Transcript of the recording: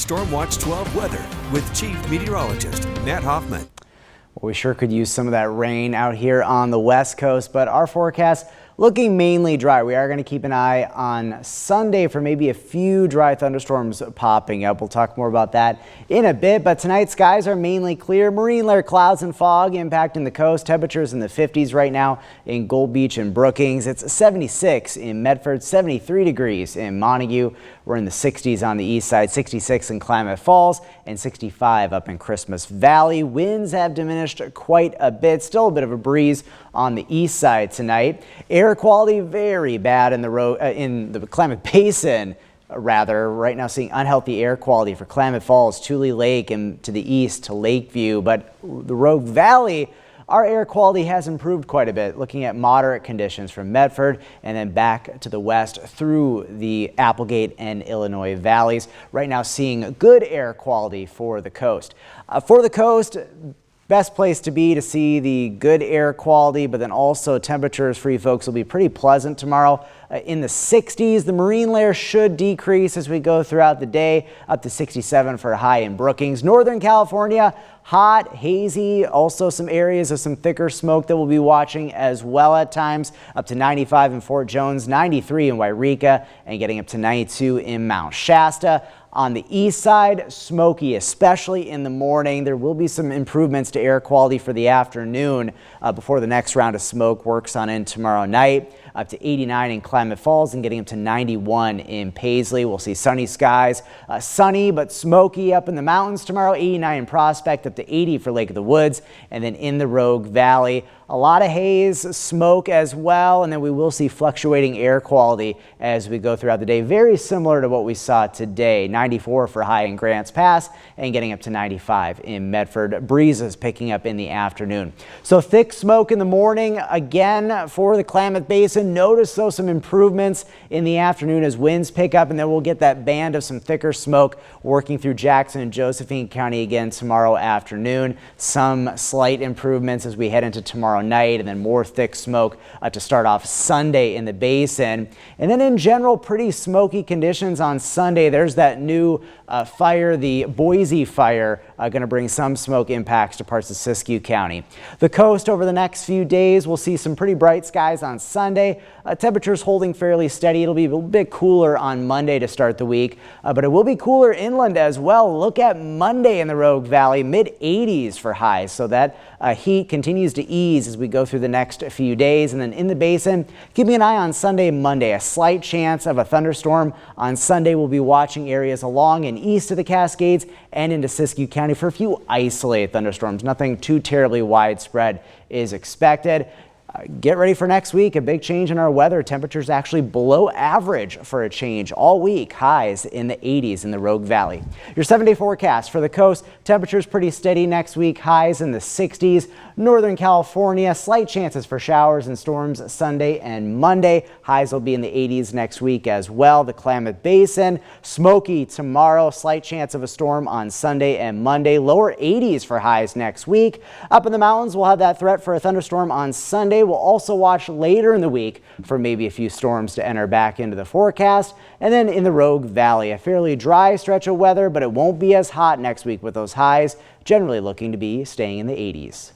Storm Watch 12 weather with Chief Meteorologist Matt Hoffman. Well, we sure could use some of that rain out here on the West Coast, but our forecast looking mainly dry. We are going to keep an eye on Sunday for maybe a few dry thunderstorms popping up. We'll talk more about that in a bit, but tonight skies are mainly clear. Marine layer clouds and fog impacting the coast. Temperatures in the 50s right now in Gold Beach and Brookings. It's 76 in Medford, 73 degrees in Montague. We're in the 60s on the east side, 66 in Klamath Falls, and 65 up in Christmas Valley. Winds have diminished quite a bit. Still a bit of a breeze on the east side tonight. Air quality very bad in the Klamath Basin. Right now seeing unhealthy air quality for Klamath Falls, Tule Lake, and to the east to Lakeview. But the Rogue Valley, our air quality has improved quite a bit, looking at moderate conditions from Medford and then back to the west through the Applegate and Illinois valleys. Right now seeing good air quality for the coast. Best place to be to see the good air quality, but then also temperatures for you folks will be pretty pleasant tomorrow. In the 60s, the marine layer should decrease as we go throughout the day, up to 67 for a high in Brookings. Northern California, hot, hazy, also some areas of some thicker smoke that we'll be watching as well at times, up to 95 in Fort Jones, 93 in Wairika, and getting up to 92 in Mount Shasta. On the east side, smoky, especially in the morning. There will be some improvements to air quality for the afternoon before the next round of smoke works on in tomorrow night. Up to 89 in Klamath Falls and getting up to 91 in Paisley. We'll see sunny skies, sunny but smoky up in the mountains tomorrow. 89 in Prospect, up to 80 for Lake of the Woods, and then in the Rogue Valley, a lot of haze, smoke as well, and then we will see fluctuating air quality as we go throughout the day. Very similar to what we saw today. 94 for high in Grants Pass and getting up to 95 in Medford. Breezes picking up in the afternoon. So thick smoke in the morning again for the Klamath Basin. Notice though some improvements in the afternoon as winds pick up, and then we'll get that band of some thicker smoke working through Jackson and Josephine County again tomorrow afternoon. Some slight improvements as we head into tomorrow night, and then more thick smoke to start off Sunday in the basin. And then in general, pretty smoky conditions on Sunday. There's that new fire, the Boise fire, going to bring some smoke impacts to parts of Siskiyou County. The coast over the next few days, we'll see some pretty bright skies on Sunday. Temperatures holding fairly steady. It'll be a bit cooler on Monday to start the week, but it will be cooler inland as well. Look at Monday in the Rogue Valley, mid 80s for highs. So that heat continues to ease as we go through the next few days. And then in the basin, keeping an eye on Sunday and Monday. A slight chance of a thunderstorm on Sunday. We'll be watching areas along and east of the Cascades and into Siskiyou County for a few isolated thunderstorms. Nothing too terribly widespread is expected. Get ready for next week. A big change in our weather. Temperatures actually below average for a change all week. Highs in the 80s in the Rogue Valley. Your 7-day forecast for the coast. Temperatures pretty steady next week. Highs in the 60s. Northern California, slight chances for showers and storms Sunday and Monday. Highs will be in the 80s next week as well. The Klamath Basin, smoky tomorrow. Slight chance of a storm on Sunday and Monday. Lower 80s for highs next week. Up in the mountains, we'll have that threat for a thunderstorm on Sunday. We'll also watch later in the week for maybe a few storms to enter back into the forecast. And then in the Rogue Valley, a fairly dry stretch of weather, but it won't be as hot next week with those highs generally looking to be staying in the 80s.